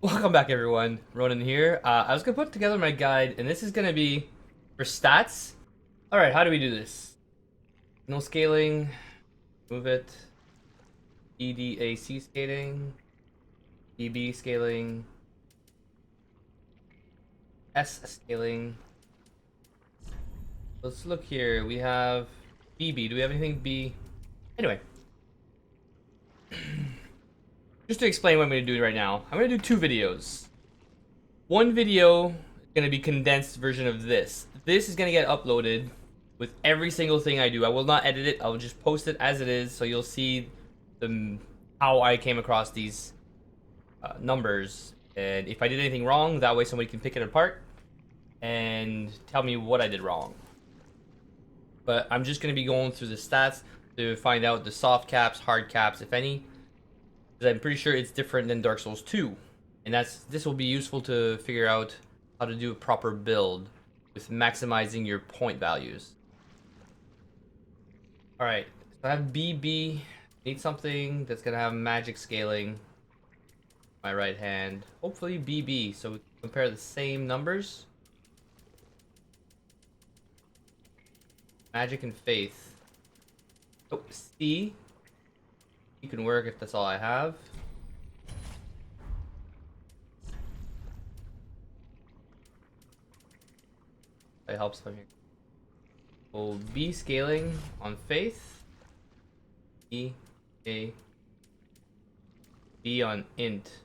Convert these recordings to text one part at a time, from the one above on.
Welcome back, everyone. Ronin here. I was gonna put together my guide, and this is gonna be for stats. All right, how do we do this? No scaling. Move it. EDAC scaling. EB scaling. S scaling. Let's look here. We have BB. Do we have anything B? Anyway, just to explain what I'm gonna do right now, I'm gonna do two videos. One video is gonna be condensed version of this. This is gonna get uploaded with every single thing I do. I will not edit it. I'll just post it as it is, so you'll see the how I came across these numbers. And if I did anything wrong, that way somebody can pick it apart and tell me what I did wrong. But I'm just gonna be going through the stats to find out the soft caps, hard caps, if any. Because I'm pretty sure it's different than Dark Souls 2. And this will be useful to figure out how to do a proper build with maximizing your point values. Alright, so I have BB. Need something that's gonna have magic scaling. My right hand. Hopefully BB, so we can compare the same numbers. Magic and faith. Oh, C. You can work if that's all I have. That helps if I'm here. Oh, B scaling on faith. E, A. B on int.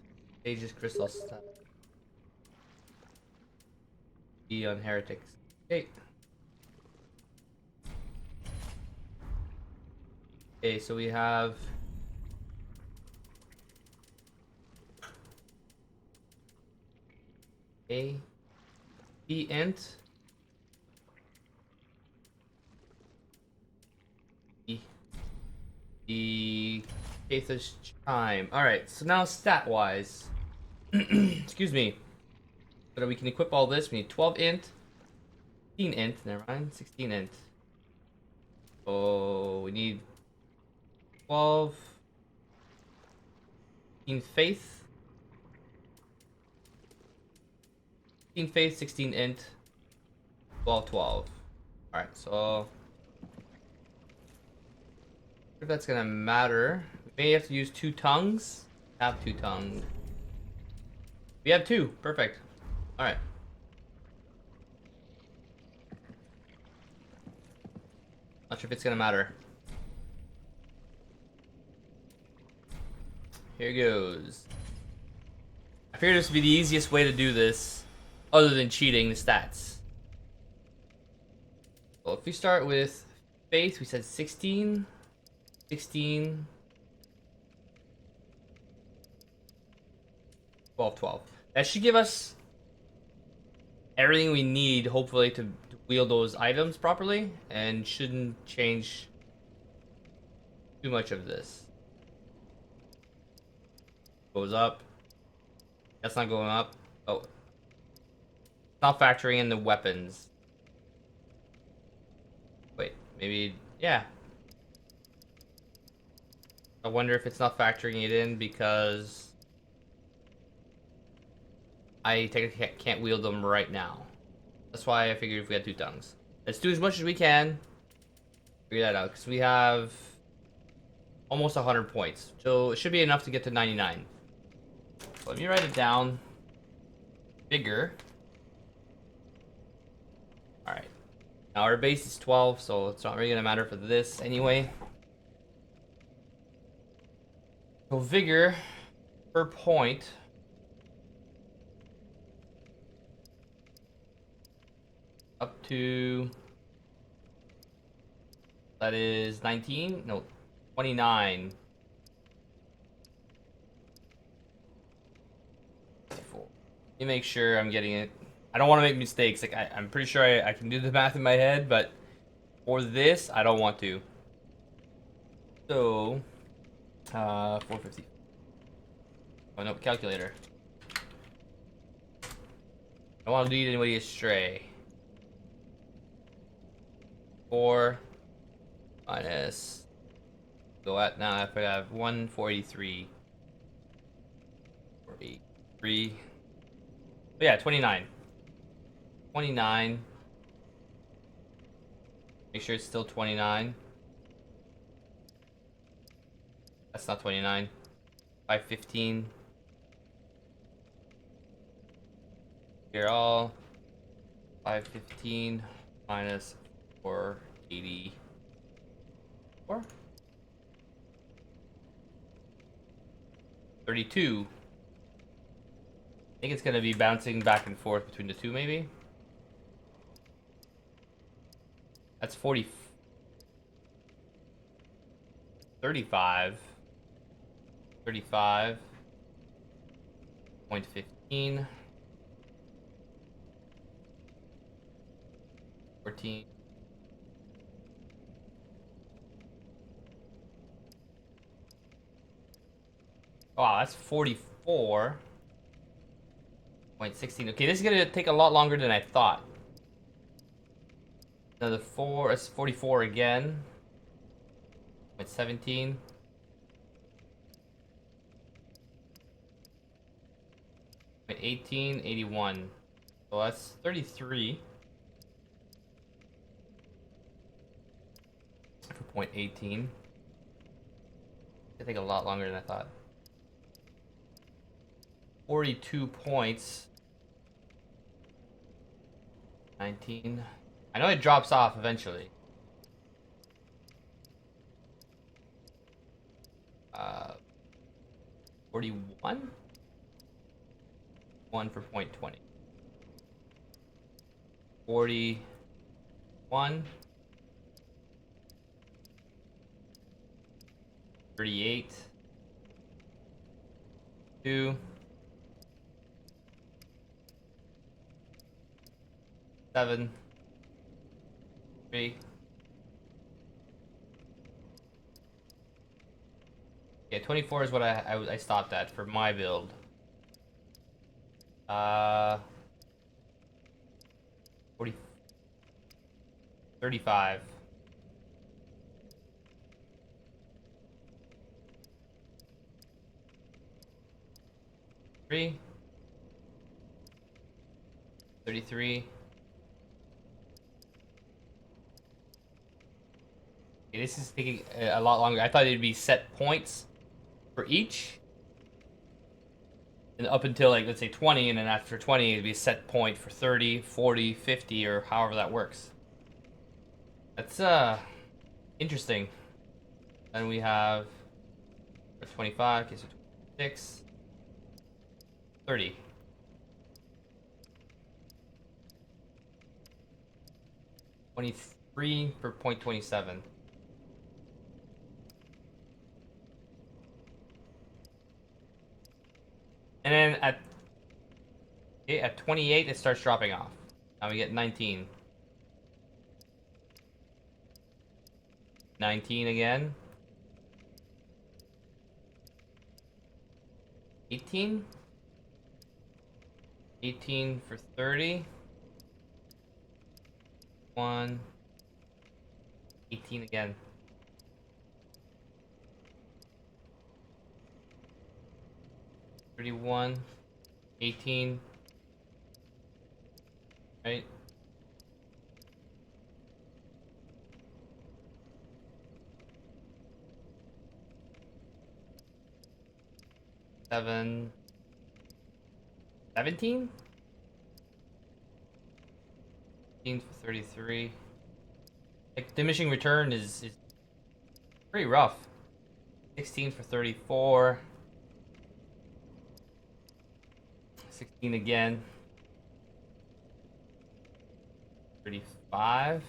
Aegis crystal stat. B on heretics. Okay. Okay, so we have A, B int, E, the Faithless Chime. Alright, so now stat wise, excuse me, so that we can equip all this, we need 12 int, 16 int, never mind, 16 int. Oh, we need 12, 16 faith, 16 faith, 16 int, 12, 12. Alright, so if that's gonna matter, we may have to use two tongues. Have two tongues. We have two. Perfect. All right. Not sure if it's gonna matter. Here goes. I figured this would be the easiest way to do this, other than cheating the stats. Well, if we start with faith, we said 16. 16, 12, 12. That should give us everything we need, hopefully, to wield those items properly, and shouldn't change too much of this. Goes up. That's not going up. Oh. It's not factoring in the weapons. Wait, maybe, yeah. I wonder if it's not factoring it in because I technically can't wield them right now. That's why I figured if we had two tongues. Let's do as much as we can. Figure that out because we have almost 100 points. So it should be enough to get to 99. So let me write it down. Vigor. Alright. Now our base is 12, so it's not really going to matter for this anyway. So vigor per point up to, that is 19, no, 29. Let me make sure I'm getting it. I don't want to make mistakes. Like I'm pretty sure I can do the math in my head, but for this, I don't want to. So 450. Oh no, calculator. I don't want to lead anybody astray. 4 minus. Go at now. If I have 1 483. 48. 3. But yeah, 29. 29. Make sure it's still 29. That's not 29. 515. Here all. 515 minus 484. 32. I think it's gonna be bouncing back and forth between the two, maybe. That's 40. 35. 35.15. 14. Wow, that's 44.16. Okay, this is gonna take a lot longer than I thought. Another 4, it's 44 again. 0.17. 0.18, 81. So that's 33. For 0.18. It'll take a lot longer than I thought. 42 points. 19. I know it drops off eventually. 41? 1 for 0.20. 41. 38. 2. 7. 3. Yeah, 24 is what I stopped at for my build. 40. 35. 3. 33. Okay, this is taking a lot longer. I thought it'd be set points for each. And up until, like, let's say 20, and then after 20, it'd be a set point for 30, 40, 50, or however that works. That's, interesting. Then we have 25, okay, so 26, 30. 23 for 0.27. And then at 28, it starts dropping off. Now we get 19. 19 again. 18. 18 for 30. 1. 18 again. 31. 18. Right? Seven. 17? 15 for 33. Like, diminishing return is pretty rough. 16 for 34. 16 again. 35.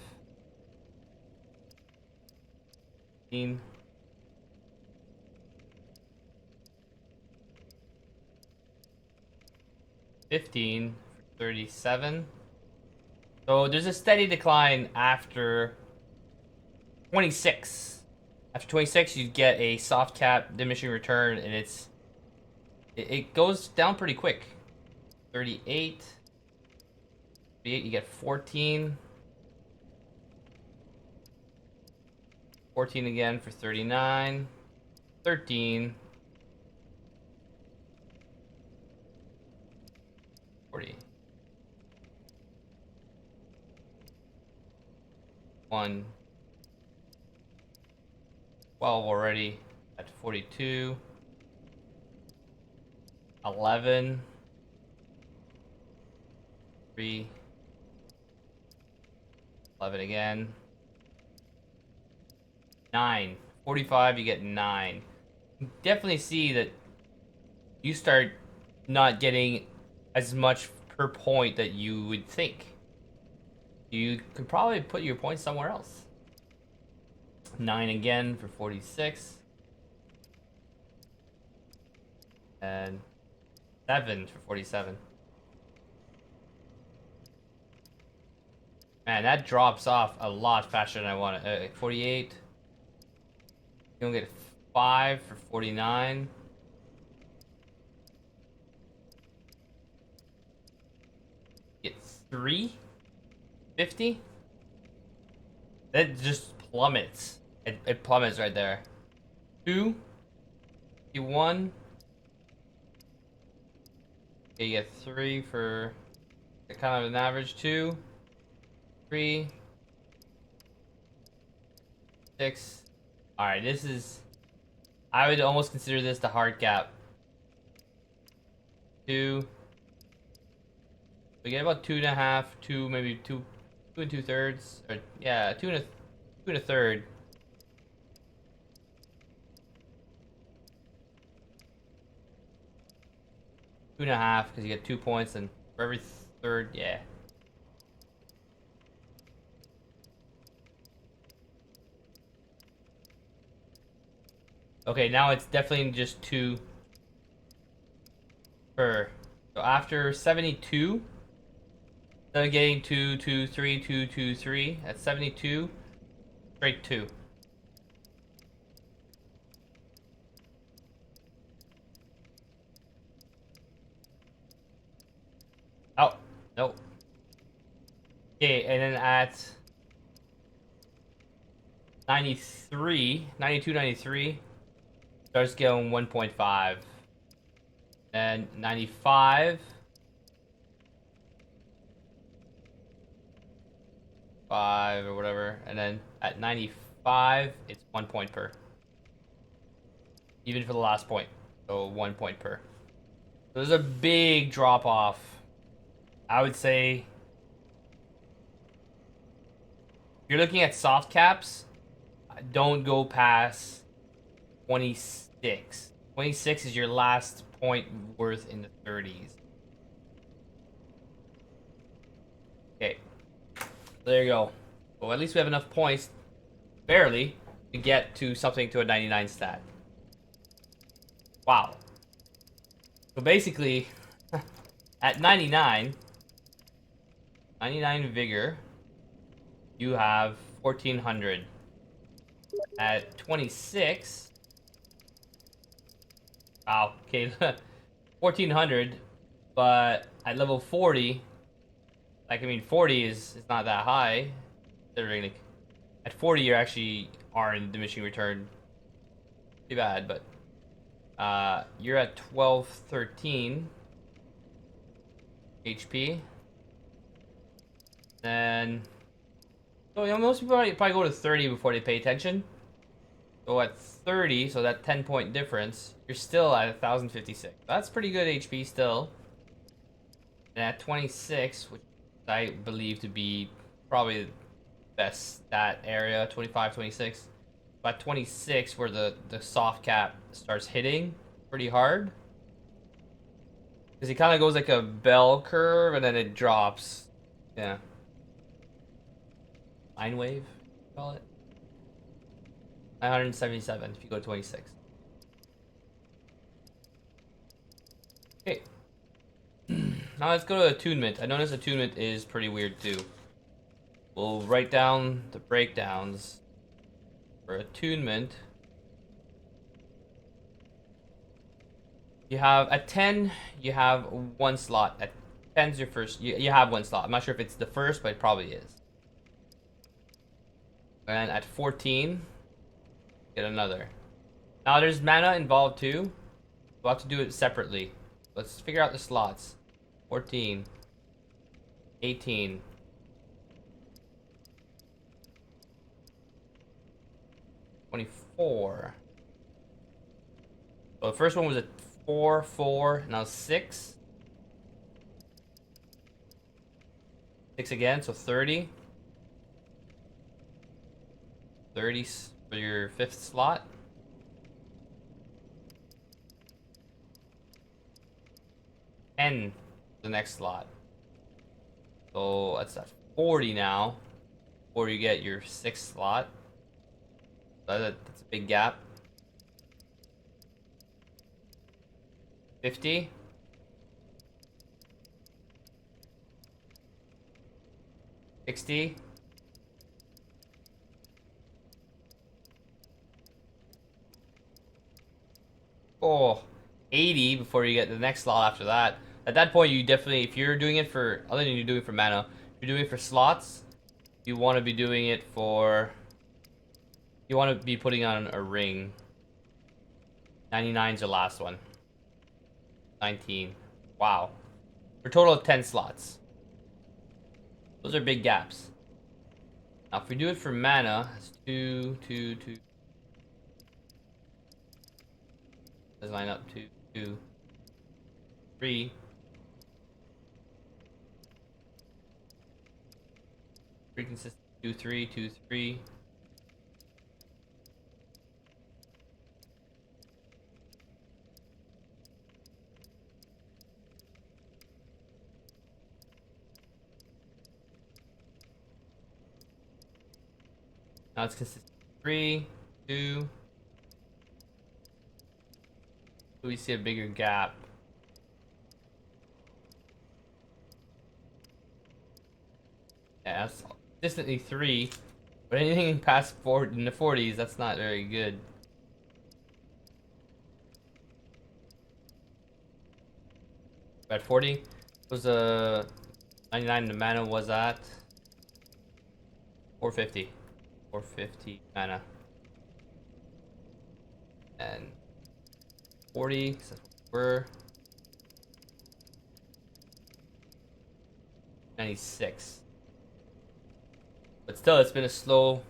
15. 15 for 37. So there's a steady decline after 26. After 26, you get a soft cap diminishing return, and it goes down pretty quick. 38. 38, you get 14. 14 again for 39. 13. 40. 1. 12 already at 42. 11. 3. 11 again. 9. 45, you get 9. You definitely see that you start not getting as much per point that you would think. You could probably put your points somewhere else. 9 again for 46. And 7 for 47. Man, that drops off a lot faster than I want it. 48. You don't get 5 for 49. Get 3. 50. That just plummets. It plummets right there. 2. 51. Okay, you get 3 for kind of an average. 2. 3. 6. Alright, this is... I would almost consider this the hard cap. 2. We get about 2.5, 2, maybe 2 and 2/3. Or, yeah, 2 and a third. Two and a half, because you get 2 points, and for every third, yeah. Okay, now it's definitely just 2 per. So after 72, instead of getting 2, 2, 3, 2, 2, 3, at 72, straight 2. Oh, no. Okay, and then at 92, 93, starts going 1.5. And 95. 5 or whatever. And then at 95, it's 1 point per. Even for the last point. So 1 point per. So there's a big drop off. I would say if you're looking at soft caps, don't go past 26. 26 is your last point worth in the 30s. Okay. There you go. Well, at least we have enough points, barely, to get to something to a 99 stat. Wow. So basically, at 99 Vigor, you have 1400. At 26, wow, okay, 1400, but at level 40, like, I mean, 40 is not that high, considering, like, at 40 you actually are in diminishing return. Too bad, but you're at 1213 HP. Then, so, you know, most people probably go to 30 before they pay attention. So at 30, so that 10-point difference, you're still at 1056. That's pretty good HP still. And at 26, which I believe to be probably the best stat area, 25, 26. But 26, where the soft cap starts hitting pretty hard. Because it kind of goes like a bell curve, and then it drops. Yeah. Sine wave, call it. 977 if you go 26. Okay. Now let's go to Attunement. I noticed Attunement is pretty weird too. We'll write down the breakdowns for Attunement. You have at 10, you have 1 slot. At 10 is your first. You have 1 slot. I'm not sure if it's the first, but it probably is. And at 14, get another. Now there's mana involved too. We'll have to do it separately. Let's figure out the slots. 14, 18, 24. So the first one was a 4, 4, now 6. 6 again, so 30. 30 for your 5th slot. And the next slot. So that's at 40 now. Before you get your 6th slot. So that's a big gap. 50. 60. Oh, 80 before you get the next slot after that. At that point, you definitely, if you're doing it for, other than you're doing it for mana, if you're doing it for slots, you want to be doing it for, you want to be putting on a ring. 99 is the last one. 19. Wow. For a total of 10 slots. Those are big gaps. Now, if we do it for mana, it's 2, 2, 2. Let's line up 2, 2, 3. 3 consistent. 2, 3, 2, 3. Now it's consistent. 3, 2. We see a bigger gap. Yeah, that's consistently 3. But anything past 4 in the 40s, that's not very good. At 40 was 99. The mana was at 450. 450 mana. And 40, so we're 96. But still, it's been a slow.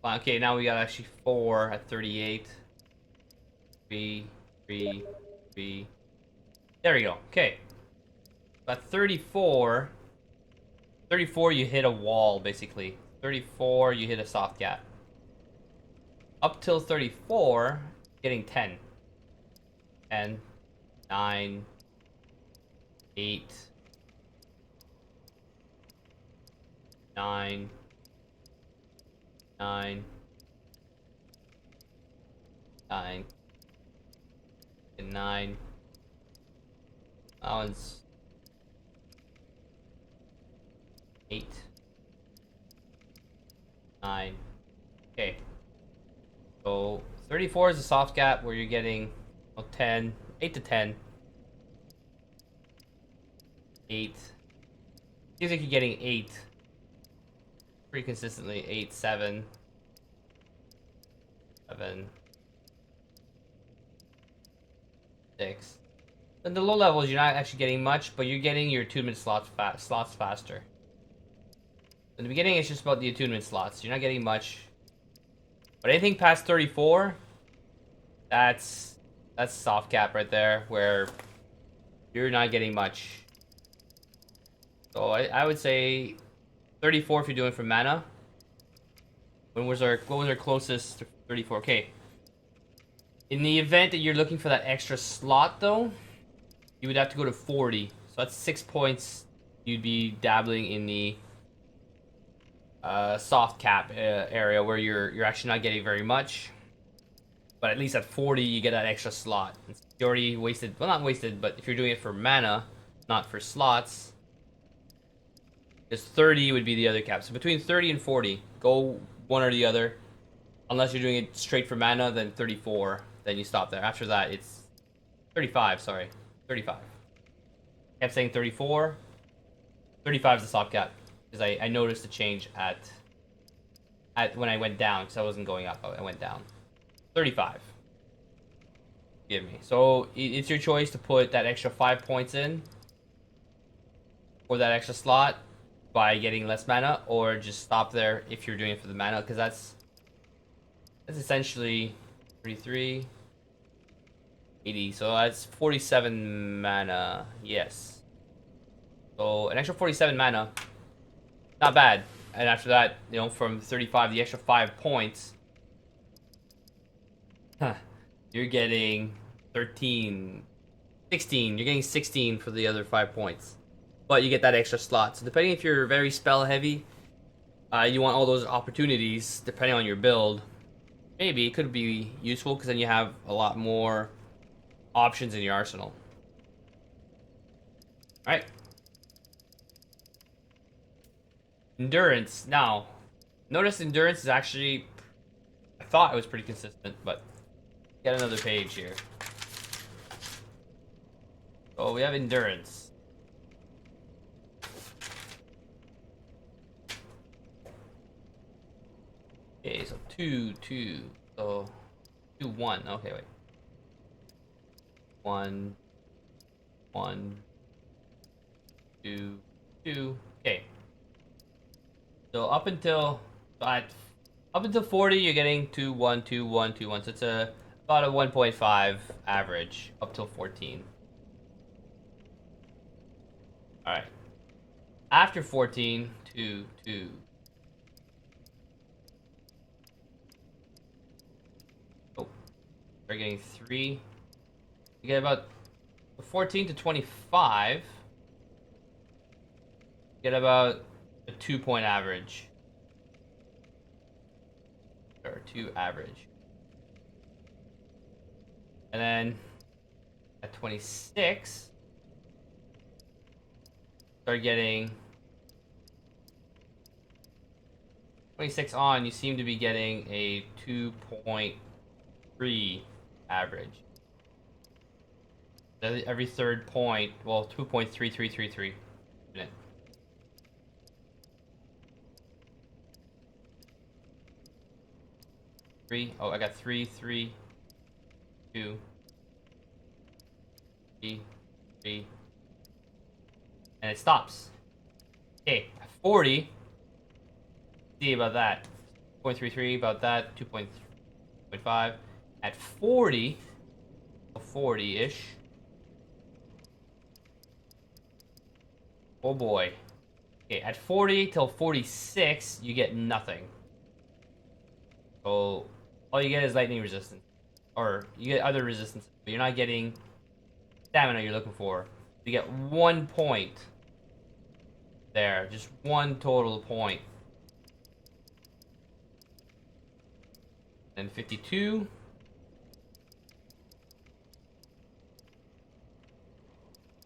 Okay, now we got actually 4 at 38. 3, 3, 3. There we go. Okay. At 34, 34 you hit a wall, basically. 34, you hit a soft gap. Up till 34, getting 10. 10, 9, 8, 9, 9, 9, and 9. That one's 8, 9. Okay. So 34 is a soft gap where you're getting 10, 8 to 10. 8. Seems like you're getting 8 pretty consistently. 8, 7. 7. 6. Then the low levels, you're not actually getting much, but you're getting your attunement slots faster. In the beginning, it's just about the attunement slots. You're not getting much. But anything past 34, that's soft cap right there, where you're not getting much. So I would say 34 if you're doing for mana. What was our closest to 34? Okay. In the event that you're looking for that extra slot, though, you would have to go to 40. So that's 6 points. You'd be dabbling in the soft cap area where you're actually not getting very much. But at least at 40, you get that extra slot. You already wasted, well, not wasted, but if you're doing it for mana, not for slots, just 30 would be the other cap. So between 30 and 40, go one or the other. Unless you're doing it straight for mana, then 34, then you stop there. After that, it's 35, sorry. 35. I kept saying 34. 35 is the soft cap. Because I noticed a change at when I went down, because I wasn't going up, I went down. 35. Give me. So it's your choice to put that extra 5 points in, for that extra slot by getting less mana, or just stop there if you're doing it for the mana, because that's essentially 33, 80. So that's 47 mana. Yes. So an extra 47 mana, not bad. And after that, you know, from 35, the extra 5 points, you're getting 13, 16. You're getting 16 for the other 5 points. But you get that extra slot. So depending if you're very spell heavy, you want all those opportunities, depending on your build, maybe it could be useful because then you have a lot more options in your arsenal. Alright. Endurance. Now, notice endurance is actually, I thought it was pretty consistent, but get another page here. So we have endurance. Okay, so 2, 2. So 2, 1. Okay, wait. 1, 1, 2, 2. Okay. So up until 40, you're getting 2, 1, 2, 1, 2, 1. So it's about a 1.5 average up till 14. All right. After 14, 2, 2. Oh, we're getting 3. You get about 14 to 25. You get about a 2-point average. Or 2 average. And then at 26, start getting 26 on, you seem to be getting a 2.3 average. Every third point, well, 2.3333 minute. Oh, I got 3, 3, 2, 3, 3, and it stops. Okay, at 40, see about that. 0.33 about that, 2.5. At 40, 40-ish. Oh boy. Okay, at 40 till 46, you get nothing. So all you get is lightning resistance. Or you get other resistance, but you're not getting stamina you're looking for. You get 1 point there. Just 1 total point. And 52.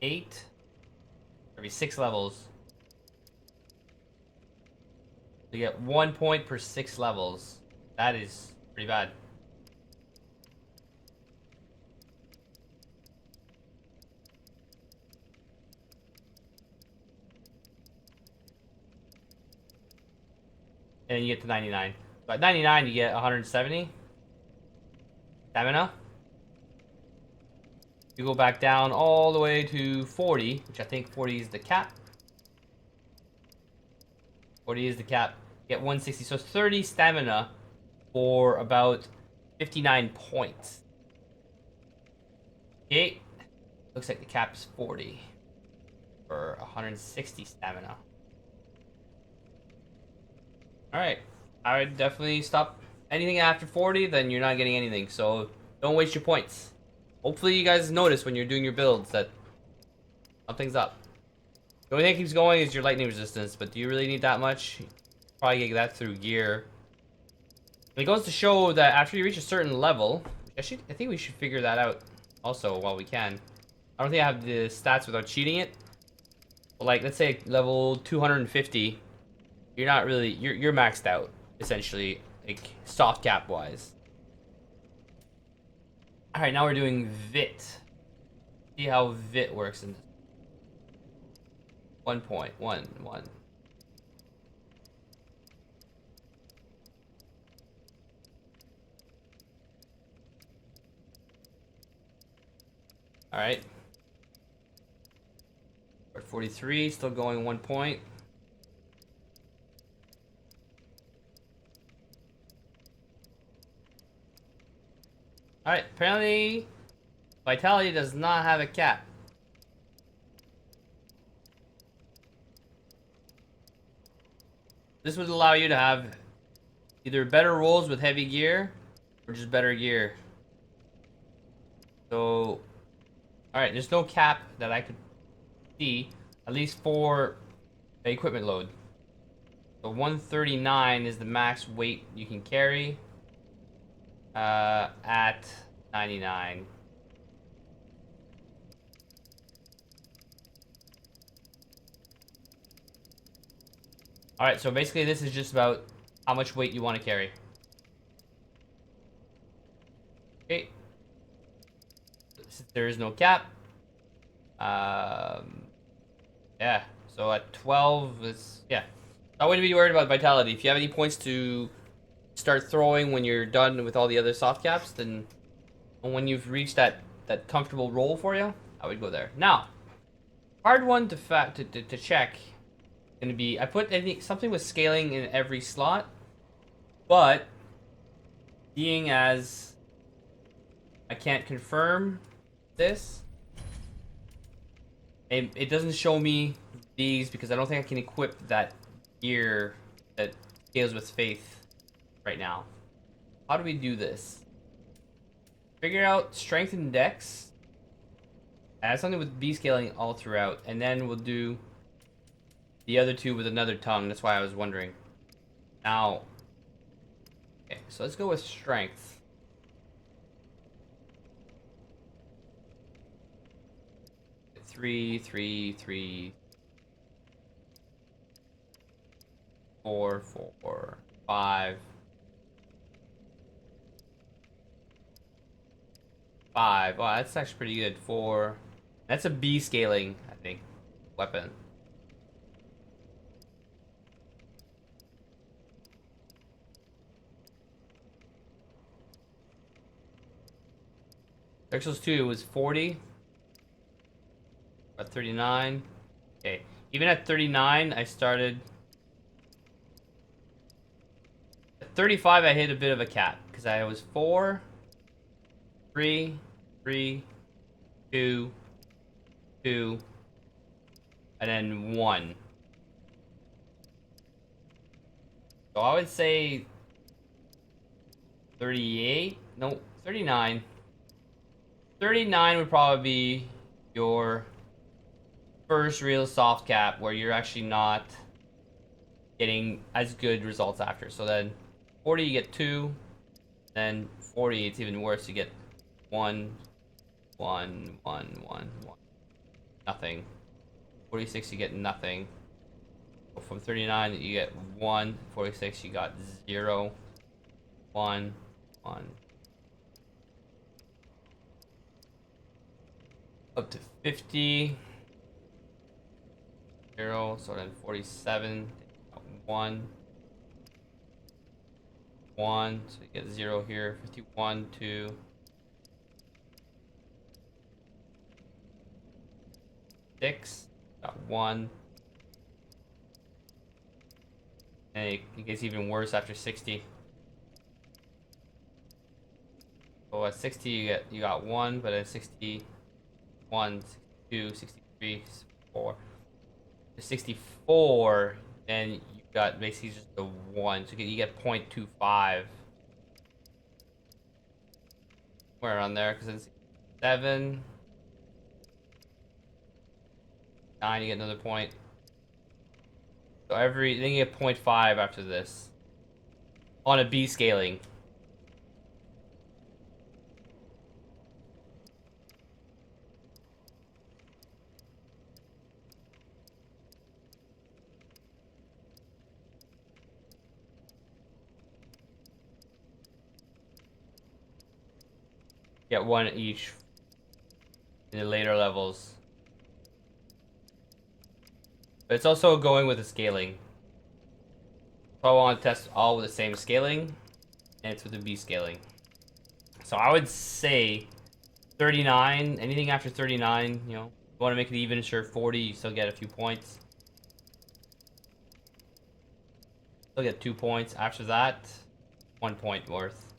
Eight. Every 6 levels. You get 1 point per 6 levels. That is pretty bad. And you get to 99. So at 99, you get 170 stamina. You go back down all the way to 40, which I think 40 is the cap. 40 is the cap. Get 160. So 30 stamina for about 59 points. Okay. Looks like the cap is 40 for 160 stamina. Alright. I would definitely stop anything after 40, then you're not getting anything. So don't waste your points. Hopefully you guys notice when you're doing your builds that something's up. The only thing that keeps going is your lightning resistance, but do you really need that much? Probably get that through gear. And it goes to show that after you reach a certain level, I think we should figure that out also while we can. I don't think I have the stats without cheating it. But like, let's say level 250, you're not really, you're maxed out, essentially, like soft cap wise. Alright, now we're doing Vit. See how Vit works in this. 1.11. Alright. We're at 43, still going 1 point. Alright, apparently Vitality does not have a cap. This would allow you to have either better rolls with heavy gear or just better gear. So, alright, there's no cap that I could see, at least for the equipment load. So 139 is the max weight you can carry at 99. Alright, so basically this is just about how much weight you want to carry. Okay. Since there is no cap. Yeah, so at 12 is, yeah. I wouldn't be worried about Vitality. If you have any points to start throwing when you're done with all the other soft caps, then when you've reached that comfortable roll for you, I would go there. Now, hard one to check gonna be, I put something with scaling in every slot, but being as I can't confirm this, and it doesn't show me these because I don't think I can equip that gear that scales with faith right now. How do we do this? Figure out strength and dex. Add something with B scaling all throughout, and then we'll do the other two with another tongue. That's why I was wondering. Now, okay, so let's go with strength. Three, 4, 5. 5. Wow, that's actually pretty good. 4. That's a B scaling, I think, weapon. Dark Souls 2 was 40. At 39. Okay. Even at 39, I started. At 35, I hit a bit of a cap because I was 4, 3, 2, 2, and then 1. So I would say 38. No, 39. 39 would probably be your first real soft cap where you're actually not getting as good results after. So then 40 you get 2, then 40 it's even worse, you get 1, 1, 1, 1, 1. Nothing. 46 you get nothing. So from 39 you get 1, 46 you got 0, 1, 1. Up to 50. 0, so then 47, 1, 1, so you get 0 here, 51, 2, 6, got 1, and it gets even worse after 60. So at 60 you got 1, but at 61, 62, 63, 64. 64, then you got basically just the 1, so you get 0.25. Somewhere around there, because it's 7, 9, you get another point. So then you get 0.5 after this. On a B scaling. Get 1 each in the later levels. But it's also going with the scaling. So I want to test all with the same scaling, and it's with the B scaling. So I would say 39, anything after 39, you know, you want to make it even, sure, 40, you still get a few points. Still get 2 points. After that, 1 point worth.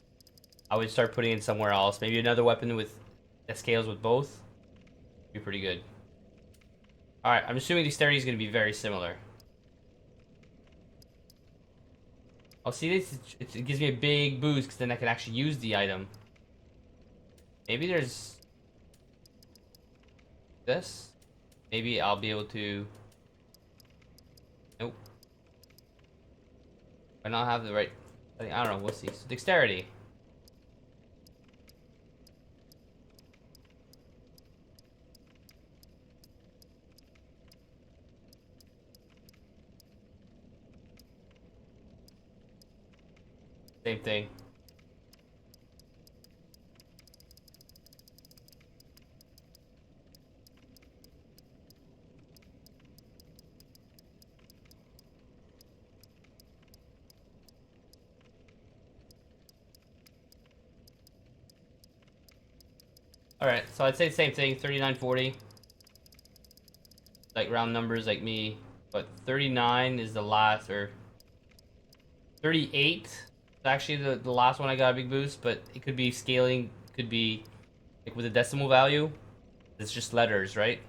I would start putting in somewhere else. Maybe another weapon with that scales with both. Be pretty good. Alright, I'm assuming Dexterity is going to be very similar. Oh, see this? It gives me a big boost because then I can actually use the item. Maybe there's this. Maybe I'll be able to. Nope. I not have the right. I don't know. We'll see. So Dexterity. Same thing. Alright, so I'd say the same thing, 39, 40. Like round numbers like me. But 39 is the last, or 38 is actually the last one I got a big boost, but it could be scaling, could be like with a decimal value. It's just letters, right?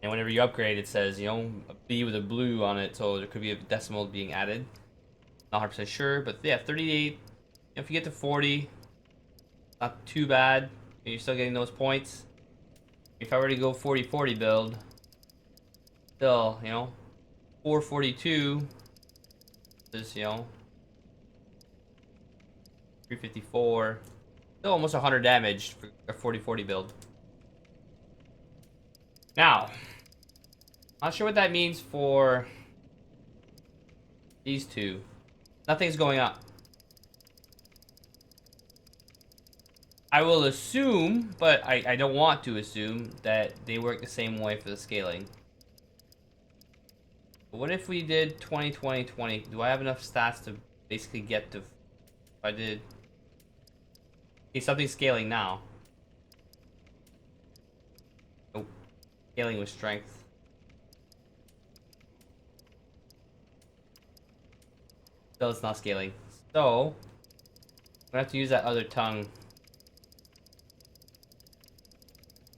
And whenever you upgrade, it says, you know, a B with a blue on it, so there could be a decimal being added. Not 100% sure, but yeah, 38. If you get to 40, not too bad. You're still getting those points. If I were to go 40-40 build, still, you know, 442 is, you know, 354. Still almost 100 damage for a 40-40 build. Now, not sure what that means for these two. Nothing's going up. I will assume, but I don't want to assume, that they work the same way for the scaling. But what if we did 20, 20, 20? Do I have enough stats to basically get to... If I did... Okay, something's scaling now. Nope. Scaling with strength. Still, it's not scaling. So, I'm gonna have to use that other tongue.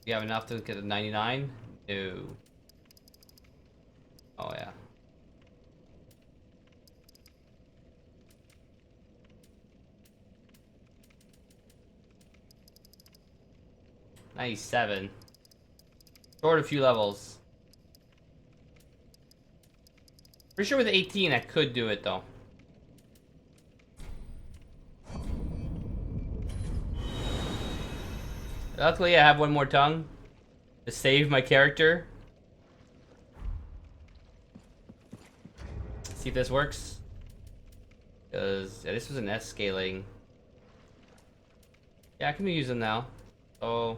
You have enough to get a 99? No. Oh, yeah. $97. Short a few levels. Pretty sure with 18 I could do it though. Luckily I have one more tongue to save my character. Let's see if this works. Because yeah, this was an S scaling. Yeah, I can use them now. So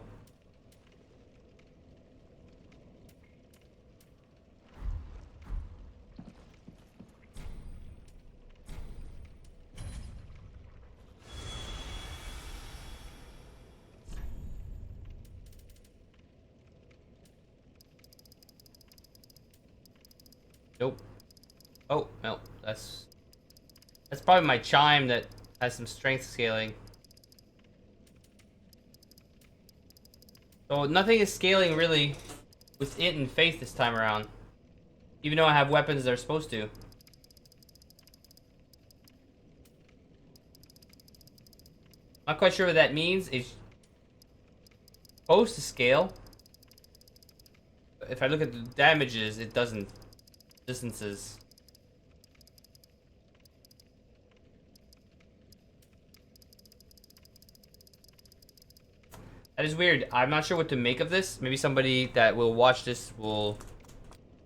nope. Oh, no. That's probably my chime that has some strength scaling. So nothing is scaling really with it and faith this time around. Even though I have weapons that are supposed to. Not quite sure what that means. It's supposed to scale. If I look at the damages, it doesn't. Distances. That is weird. I'm not sure what to make of this. Maybe somebody that will watch this will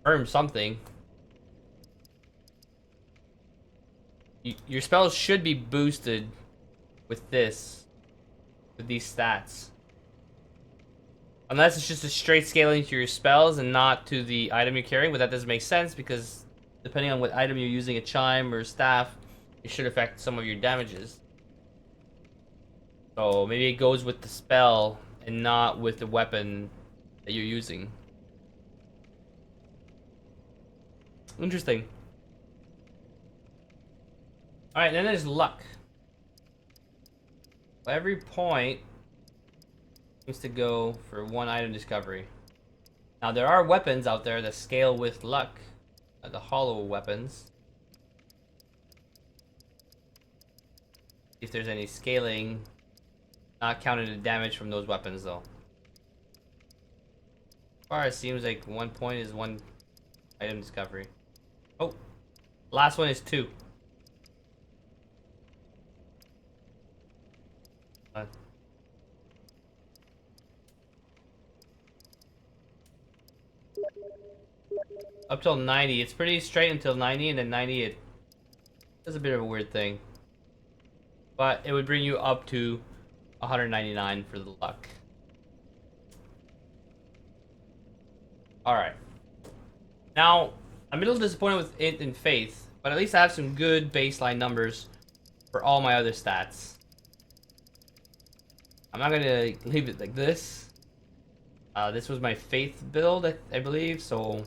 earn something. Your spells should be boosted with this. With these stats. Unless it's just a straight scaling to your spells and not to the item you're carrying, but that doesn't make sense because depending on what item you're using, a chime or a staff, it should affect some of your damages. So maybe it goes with the spell and not with the weapon that you're using. Interesting. Alright, then there's luck. Every point seems to go for 1 item discovery. Now there are weapons out there that scale with luck. The hollow weapons. See if there's any scaling. Not counting the damage from those weapons though. So far it seems like 1 point is 1 item discovery. Oh, last one is 2. Up till 90. It's pretty straight until 90, and then 90 it does a bit of a weird thing. But it would bring you up to 199 for the luck. Alright. Now, I'm a little disappointed with Int and Faith, but at least I have some good baseline numbers for all my other stats. I'm not gonna leave it like this. This was my Faith build, I believe, so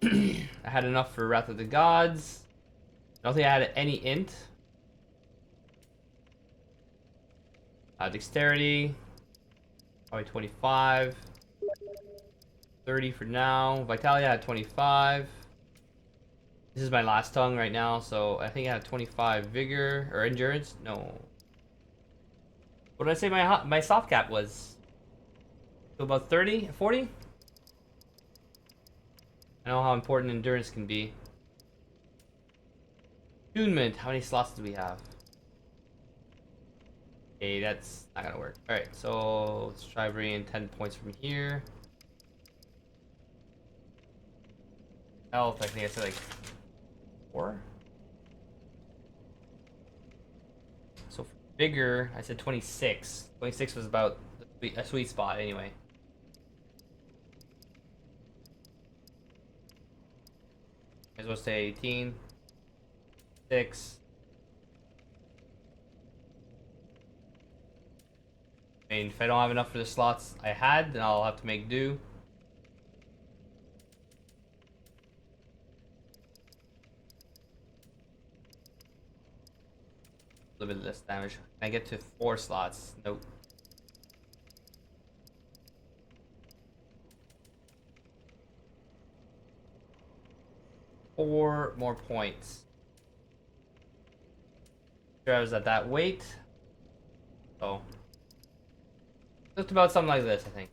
I had enough for Wrath of the Gods. I don't think I had any Int. Dexterity, probably 25. 30 for now. Vitality I had 25. This is my last tongue right now, so I think I had 25 Vigor or Endurance. No. What did I say my soft cap was? So about 30, 40? I know how important endurance can be. Attunement. How many slots do we have? Okay, that's not gonna work. Alright, so let's try bringing in 10 points from here. Health, I think I said like 4. So for Vigor, I said 26. 26 was about a sweet spot anyway. Might as well say 18. 6. I mean, if I don't have enough for the slots I had, then I'll have to make do. A little bit less damage. Can I get to 4 slots? Nope. Four more points. Sure, I was at that weight. So just about something like this, I think.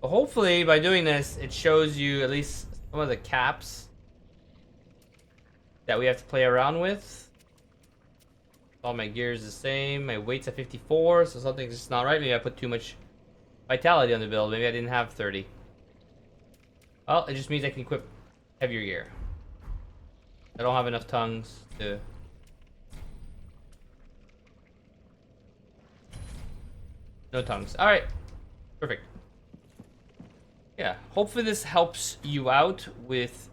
But hopefully, by doing this, it shows you at least some of the caps that we have to play around with. All my gear is the same. My weight's at 54, so something's just not right. Maybe I put too much vitality on the build. Maybe I didn't have 30. Well, it just means I can equip heavier gear. I don't have enough tongues to... No tongues. Alright. Perfect. Yeah, hopefully this helps you out with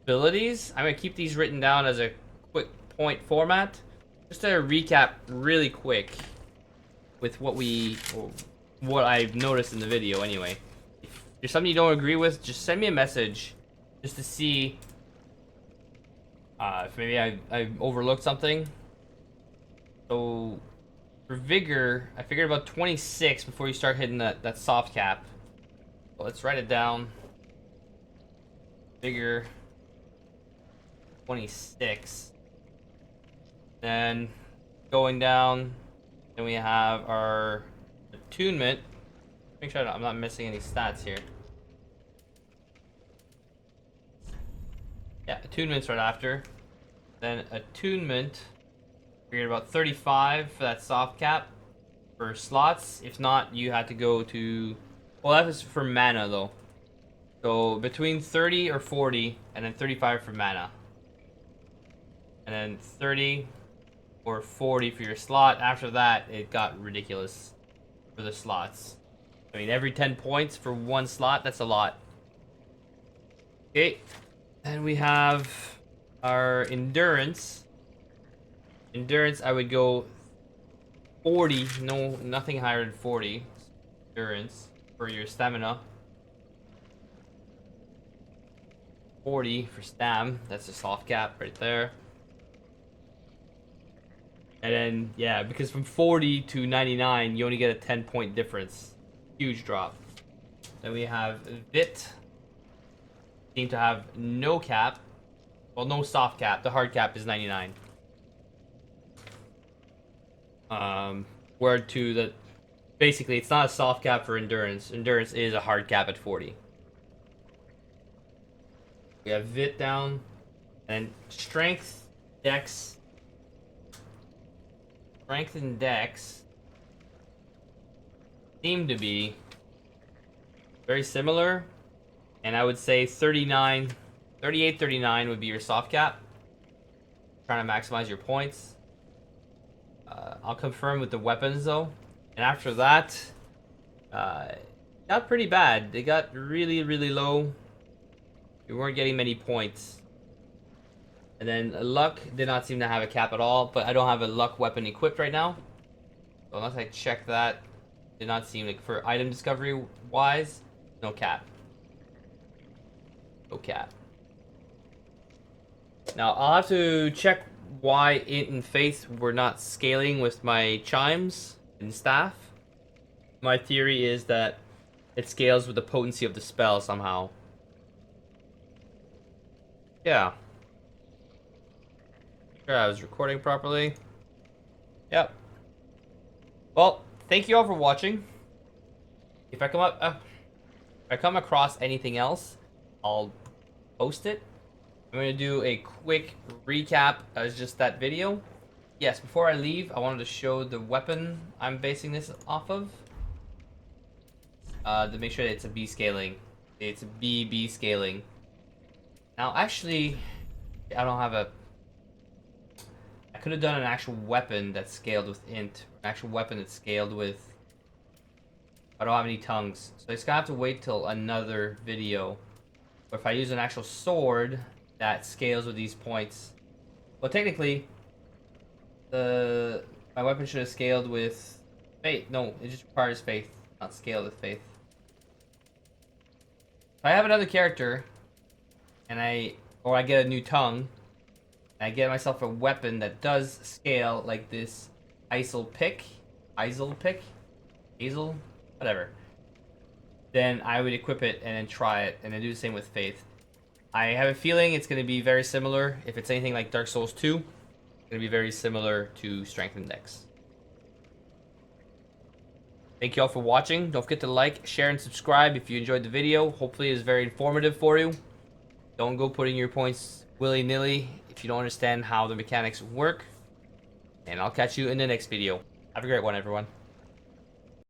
abilities. I'm going to keep these written down as a quick point format. Just to recap really quick with what I've noticed in the video anyway. If there's something you don't agree with, just send me a message just to see if maybe I overlooked something. So for Vigor, I figured about 26 before you start hitting that soft cap. So let's write it down. Vigor 26. Then going down, then we have our Attunement. Make sure I'm not missing any stats here. Yeah, Attunement's right after. Then Attunement, figured about 35 for that soft cap for slots. If not, you had to go to... Well, that was for mana though. So between 30 or 40, and then 35 for mana. And then 30 or 40 for your slot. After that, it got ridiculous for the slots. I mean, every 10 points for one slot, that's a lot. Okay, and we have our endurance. Endurance, I would go 40. No, nothing higher than 40. Endurance for your stamina. 40 for stam. That's a soft cap right there. And then, yeah, because from 40 to 99, you only get a 10-point difference. Huge drop. Then we have Vit. Seem to have no cap. Well, no soft cap. The hard cap is 99. Word to the... Basically, it's not a soft cap for endurance. Endurance is a hard cap at 40. We have Vit down. And strength, dex. Strength and dex seem to be very similar. And I would say 38, 39 would be your soft cap. Trying to maximize your points. I'll confirm with the weapons though. And after that, got pretty bad. They got really, really low. You weren't getting many points. And then luck did not seem to have a cap at all, but I don't have a luck weapon equipped right now. So unless I check that, did not seem like for item discovery wise, no cap. No cap. Now I'll have to check why Int and Faith were not scaling with my chimes and staff. My theory is that it scales with the potency of the spell somehow. Yeah. Sure, I was recording properly. Yep. Well, thank you all for watching. If I come across anything else, I'll post it. I'm gonna do a quick recap as just that video. Yes, before I leave, I wanted to show the weapon I'm basing this off of. To make sure that it's a B scaling. It's a B scaling. Now, actually, I don't have a... I could have done an actual weapon that scaled with int. An actual weapon that scaled with... I don't have any tongues. So I just gotta have to wait till another video. But if I use an actual sword that scales with these points... Well, technically, my weapon should have scaled with faith. No, it just requires faith, not scaled with faith. If I have another character, and I get a new tongue, and I get myself a weapon that does scale like this Hazel pick, whatever, then I would equip it and then try it, and then do the same with faith. I have a feeling it's going to be very similar. If it's anything like Dark Souls 2, it's going to be very similar to Strength and Dex. Thank you all for watching. Don't forget to like, share, and subscribe if you enjoyed the video. Hopefully it's very informative for you. Don't go putting your points willy-nilly if you don't understand how the mechanics work. And I'll catch you in the next video. Have a great one, everyone.